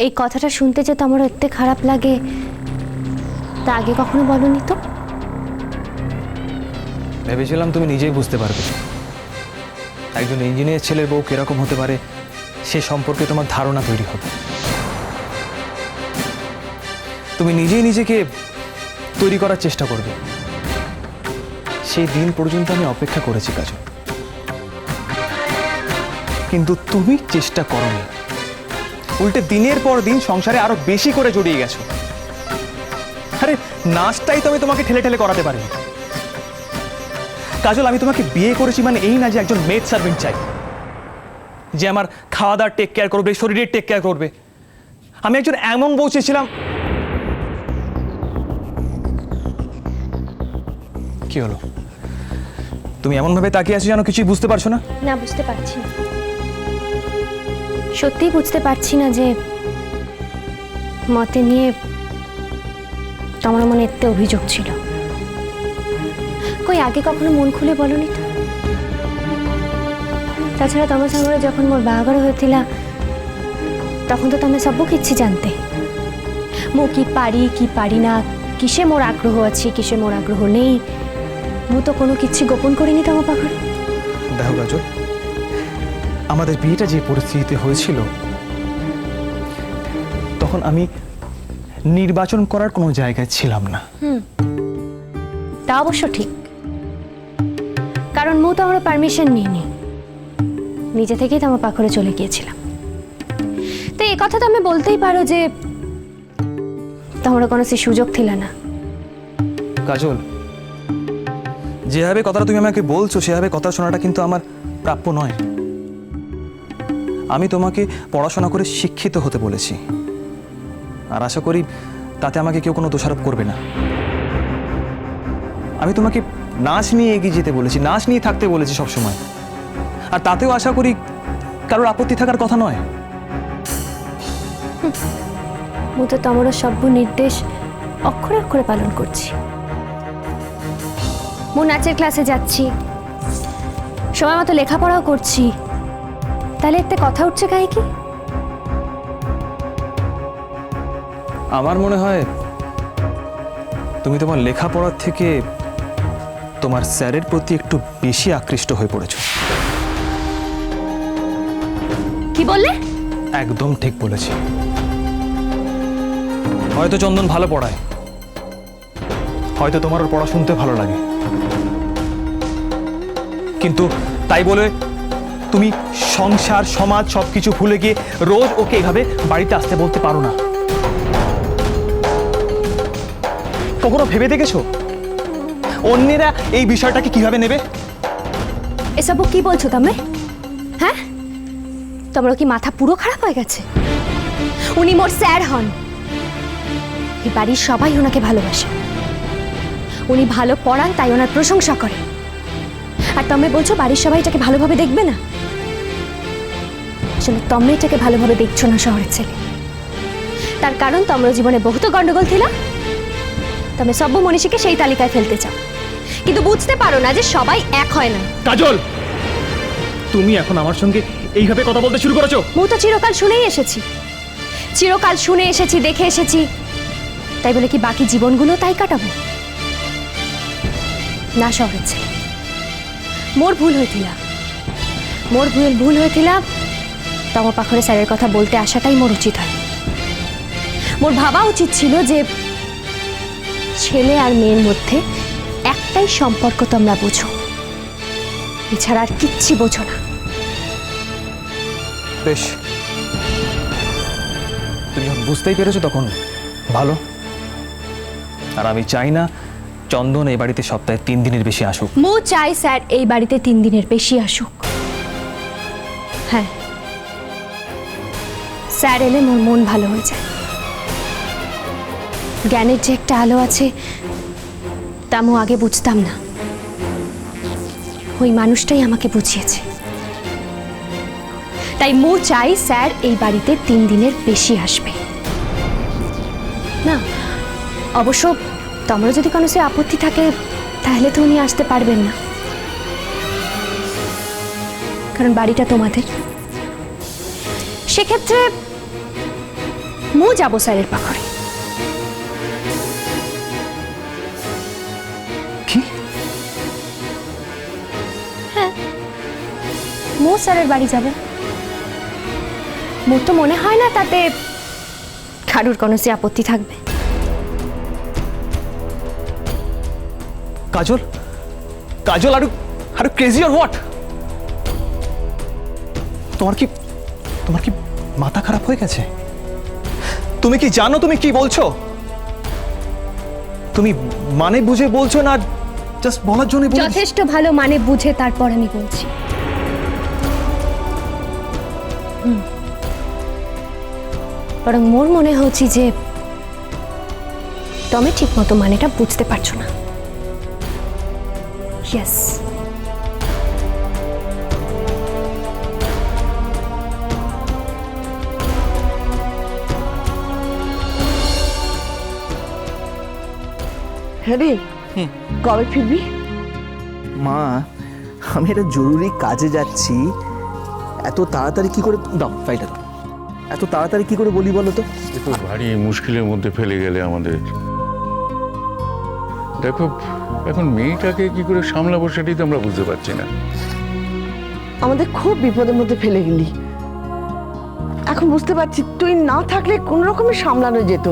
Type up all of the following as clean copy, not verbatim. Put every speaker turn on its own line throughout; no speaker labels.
এই কথাটা শুনতে যে তোমার এত খারাপ লাগে তা আগে কখনো বলনি তো?
ভেবেছিলাম তুমি নিজেই বুঝতে পারবে একজন ইঞ্জিনিয়ার ছেলের বউ কিরকম হতে পারে, সে সম্পর্কে তোমার ধারণা তৈরি হবে। তুমি নিজেই নিজেকে তৈরি করার চেষ্টা করবে। সেই দিন পর্যন্ত আমি অপেক্ষা করেছি কাজল, কিন্তু তুমি চেষ্টা করোনি। উল্টে দিনের পর দিন সংসারে আরো বেশি করে জড়িয়ে গেছো। আরে নাচটাই তো আমি তোমাকে ঠেলে ঠেলে করাতে পারিনি কাজল। আমি তোমাকে বিয়ে করেছি মানে এই না যে একজন মেড সার্ভেন্ট চাই, যে আমার খাওয়া দাওয়ার টেক কেয়ার করবে, শরীরের টেক কেয়ার করবে। আমি একজন এমন বউ চেয়েছিলাম। কি হলো, তুমি এমন ভাবে তাকিয়ে আছো যেন কিছুই বুঝতে পারছো না?
না, বুঝতে পারছি না, সত্যিই বুঝতে পারছি না যে মতে নিয়ে তোমার মনে এত অভিযোগ ছিল। কই আগে কখনো মন খুলে বলনি তো? তাছাড়া তোমার সঙ্গে যখন মোর বাহাঘর হয়েছিল তখন তো তুমি সব কিছু জানতে, মো কি পারি না, কিসে মোর আগ্রহ আছে কিসে মোর আগ্রহ নেই, মু তো কোনো কিছু গোপন করিনি তোমার পাখরে।
দেখো কাজল, আমাদের বিয়েটা যে পরিস্থিতিতে হয়েছিল তখন আমি নির্বাচন করার কোনো জায়গায় ছিলাম না।
তা অবশ্য ঠিক, কারণ মু তো আমার পারমিশন নিইনি, নিজে থেকেই তো আমার পাখরে চলে গিয়েছিলাম। তো এই কথা তো আমি বলতেই পারো যে তোমার কোনো সে সুযোগ ছিল না।
কাজল, যেভাবে কথাটা তুমি আমাকে বলছো সেভাবে কথা শোনাটা কিন্তু আমার প্রাপ্য নয়। আমি তোমাকে পড়াশোনা করে শিক্ষিত হতে বলেছি, আর আশা করি তাতে আমাকে কেউ কোনো দোষারোপ করবে না। আমি তোমাকে নাচ নিয়ে এগিয়ে যেতে বলেছি, নাচ নিয়ে থাকতে বলেছি সবসময়, আর তাতেও আশা করি কারোর আপত্তি থাকার কথা নয়।
মু তো তোমার সব নির্দেশ অক্ষরে অক্ষরে পালন করছি। মু নাচের ক্লাসে যাচ্ছি, সময় মতো লেখাপড়াও করছি, তাহলে একটা কথা উঠছে কাহে কি?
আমার মনে হয় তুমি তোমার লেখাপড়ার থেকে তোমার স্যারের প্রতি একটু বেশি আকৃষ্ট হয়ে পড়েছো।
কি বললে?
একদম ঠিক বলেছি। হয়তো চন্দন ভালো পড়ায়, হয়তো তোমার ওর পড়া শুনতে ভালো লাগে, কিন্তু তাই বলে তুমি সংসার সমাজ সবকিছু ভুলে গিয়ে রোজ ওকে এইভাবে বাড়িতে আসতে বলতে পারো না। কখনো ভেবে দেখেছো অন্যেরা এই বিষয়টাকে কিভাবে নেবে?
এসব কি বলছো তুমি? হ্যাঁ, তোমার কি মাথা পুরো খারাপ হয়ে গেছে? উনি মোর স্যার হন, এই বাড়ির সবাই ওনাকে ভালোবাসে, উনি ভালো পড়ান তাই ওনার প্রশংসা করে, আর তুমি বলছো বাড়ির সবাই এটাকে ভালোভাবে দেখবে না? আসলে তুমি এটাকে ভালোভাবে দেখছো না শহরের ছেলে, তার কারণ তোমার জীবনে বহুত গন্ডগোল ছিল, তুমি সব মনীষীকে সেই তালিকায় ফেলতে চাও, কিন্তু বুঝতে পারো না যে সবাই এক হয় না।
কাজল, তুমি এখন আমার সঙ্গে এইভাবে কথা বলতে শুরু করেছো?
মু তো চিরকাল শুনেই এসেছি, চিরকাল শুনে এসেছি, দেখে এসেছি, তাই বলে কি বাকি জীবনগুলো তাই কাটাবো না? শহরের ছেলে, মোর ভুল হয়েছিল, মোর ভুল হয়েছিল তোমার পাখরে স্যারের কথা বলতে আসাটাই মোর উচিত হয়। মোর ভাবা উচিত ছিল যে ছেলে আর মেয়ের মধ্যে একটাই সম্পর্ক তোমরা বোঝো, এছাড়া আর কিচ্ছু বোঝো না।
বেশ, তুমি যখন বুঝতেই পেরেছো তখন ভালো। আর আমি চাই না চন্দন এই বাড়িতে সপ্তাহে 3 দিনের বেশি আসুক।
মু চাই স্যার এই বাড়িতে 3 দিনের বেশি আসুক। হ্যাঁ, স্যার এলে মোর মন ভালো হয়ে যায়। জ্ঞানের যে একটা আলো আছে তা মু আগে বুঝতাম না, ওই মানুষটাই আমাকে বুঝিয়েছে। তাই মু চাই স্যার এই বাড়িতে 3 দিনের বেশি আসবে না। অবশ্য তোমরা যদি কোনো সে আপত্তি থাকে তাহলে তো উনি আসতে পারবেন না, কারণ বাড়িটা তোমাদের। সেক্ষেত্রে মু যাব স্যারের পাখরে।
কি?
হ্যাঁ, মু স্যারের বাড়ি যাবে। মোর তো মনে হয় না তাতে কারুর কোনো সে আপত্তি থাকবে।
কাজল, কাজল, আর আর ক্রেজি অর হোয়াট? তোমার কি মাথা খারাপ হয়ে গেছে? তুমি কি জানো তুমি কি বলছো? তুমি মানে বুঝে বলছো না জাস্ট বলার জন্য?
যথেষ্ট ভালো মানে বুঝে তারপর আমি বলছি। বরং মোর মনে হচ্ছে যে তুমি ঠিক মতো মানেটা বুঝতে পারছো না। ইয়েস,
হ্যাঁ রে, কবে ফিরবি?
মা, আমি একটা জরুরি কাজে যাচ্ছি। এত তাড়াতাড়ি কি করে দাও ফাইলটা দাও। এত তাড়াতাড়ি কি করে বলি বলো তো?
একটু ভারী মুশকিলের মধ্যে ফেলে গেলে আমাদের। দেখো, এখন মেয়েটাকে কি করে সামলাবো সেটাই তো আমরা বুঝতে পারছি না।
আমাদের খুব বিপদের মধ্যে ফেলে গেলি। এখন বুঝতে পারছি তুই না থাকলে কোন রকমে সামলানো যেত।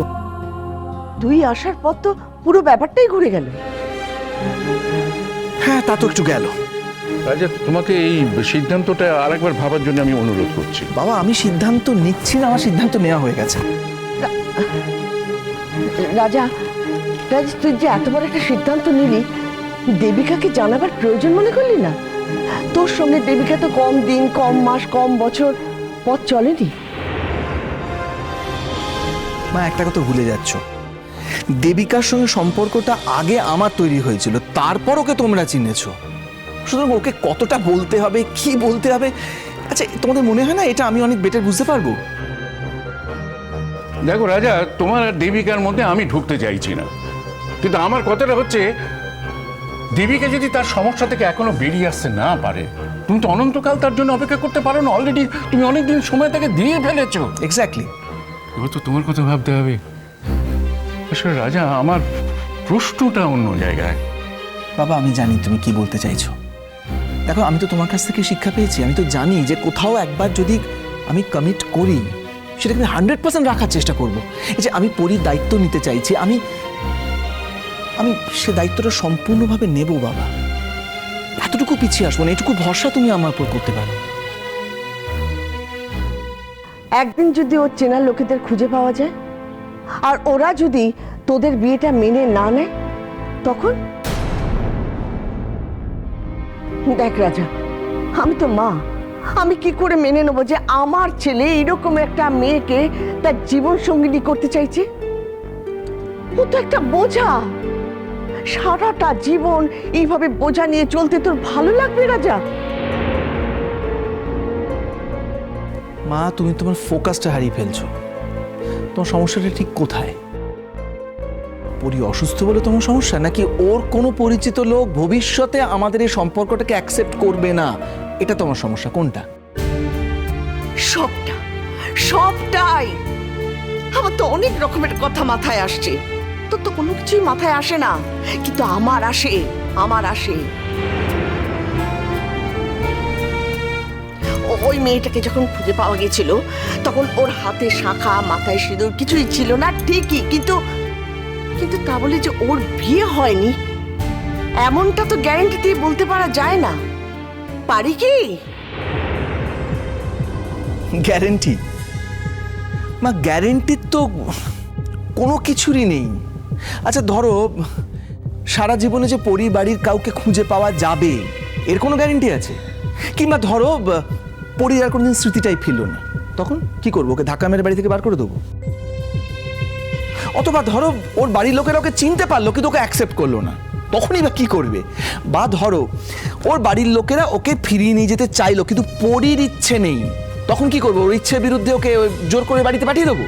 তুই আসার পর তো পুরো ব্যাপারটাই ঘুরে গেল।
হ্যাঁ, তা তো একটু গেল।
রাজা, তোমাকে এই সিদ্ধান্তটা আরেকবার ভাবার জন্য আমি অনুরোধ করছি।
বাবা, আমি সিদ্ধান্ত নিচ্ছি না, আমার সিদ্ধান্ত নেওয়া হয়ে গেছে।
রাজা, রাজা, তুই যে এত বড় একটা সিদ্ধান্ত নিলি, দেবিকাকে জানাবার প্রয়োজন মনে করলি না? তোর সঙ্গে দেবিকা তো কম দিন, কম মাস, কম বছর পথ চলেনি।
মা, একটা কথা ভুলে যাচ্ছ। দেবিকার সঙ্গে সম্পর্কটা আগে আমার তৈরি হয়েছিল, তারপর ওকে তোমরা চিনেছো। সুতরাং ওকে কতটা বলতে হবে, কি বলতে হবে, আচ্ছা তোমাদের মনে হয় না এটা আমি অনেক বেটার বুঝতে পারবো?
দেখো রাজা, তোমার আর দেবিকার মধ্যে আমি ঢুকতে চাইছি না, কিন্তু আমার কথাটা হচ্ছে দেবিকা যদি তার সমস্যা থেকে এখনো বেরিয়ে আসতে না পারে, তুমি তো অনন্তকাল তার জন্য অপেক্ষা করতে পারো না। অলরেডি তুমি অনেকদিন সময় তাকে দিয়ে ফেলেছো।
এক্স্যাক্টলি।
এবার তো তোমার কথা ভাবতে হবে। আসলে রাজা, আমার প্রশ্নটা অন্য জায়গায়।
বাবা, আমি জানি তুমি কি বলতে চাইছো। দেখো, আমি তো তোমার কাছ থেকে শিক্ষা পেয়েছি। আমি তো জানি যে কোথাও একবার যদি আমি কমিট করি, সেটাকে 100% রাখার চেষ্টা করব। এই যে আমি পরীর দায়িত্ব নিতে চাইছি, আমি আমি সে দায়িত্বটা সম্পূর্ণভাবে নেব বাবা। এতটুকু পিছিয়ে আসবো না, এটুকু ভরসা তুমি আমার উপর করতে পারো।
একদিন যদি ওর চেনা লোকেদের খুঁজে পাওয়া যায় আর ওরা যদি তোদের বিয়েটা মেনে না নেয়, তখন দেখ রাজা, আমি তো মা, আমি কি করে মেনে নেবো যে আমার ছেলে এরকম একটা মেয়েকে তার জীবন সঙ্গিনী করতে চাইছে? ও তো একটা বোঝা। সারাটা জীবন এইভাবে বোঝা নিয়ে চলতে তোর ভালো লাগবে রাজা?
মা, তুমি তোমার ফোকাসটা হারিয়ে ফেলছো। তোমার সমস্যাটা ঠিক কোথায়? পরি অসুস্থ বলে তোমার সমস্যা, নাকি ওর কোনো পরিচিত লোক ভবিষ্যতে আমাদের এই সম্পর্কটাকে অ্যাকসেপ্ট করবে না, এটা তোমার সমস্যা? কোনটা?
সবটা, সবটাই। আমার তো অনেক রকমের কথা মাথায় আসছে, তোর তো কোনো কিছুই মাথায় আসে না, কিন্তু আমার আসে, আমার আসে। ওই মেয়েটাকে যখন খুঁজে পাওয়া গেছিল, তখন ওর হাতে শাঁখা, মাথায় সিঁদুর কিছুই ছিল না ঠিকই, কিন্তু কিন্তু তা বলে যে ওর বিয়ে হয়নি এমনটা তো গ্যারান্টি দিয়ে বলতে পারা যায় না, পারি কি?
গ্যারেন্টি? মা, গ্যারেন্টি তো কোনো কিছুরই নেই। আচ্ছা ধরো, সারা জীবনে যে পরিবারের কাউকে খুঁজে পাওয়া যাবে, এর কোনো গ্যারেন্টি আছে? কিংবা ধরো পরি আর কোনোদিন স্মৃতিটাই ফিরল না, তখন কি করবো? ওকে ধাক্কা মেরে বাড়ি থেকে বার করে দেবো? অথবা ধরো ওর বাড়ির লোকেরা ওকে চিনতে পারলো কিন্তু ওকে অ্যাকসেপ্ট করলো না, তখনই বা কি করবে? বা ধরো ওর বাড়ির লোকেরা ওকে ফিরিয়ে নিয়ে যেতে চাইলো কিন্তু পরির ইচ্ছে নেই, তখন কি করবো? ওর ইচ্ছের বিরুদ্ধে ওকে জোর করে বাড়িতে পাঠিয়ে দেবো?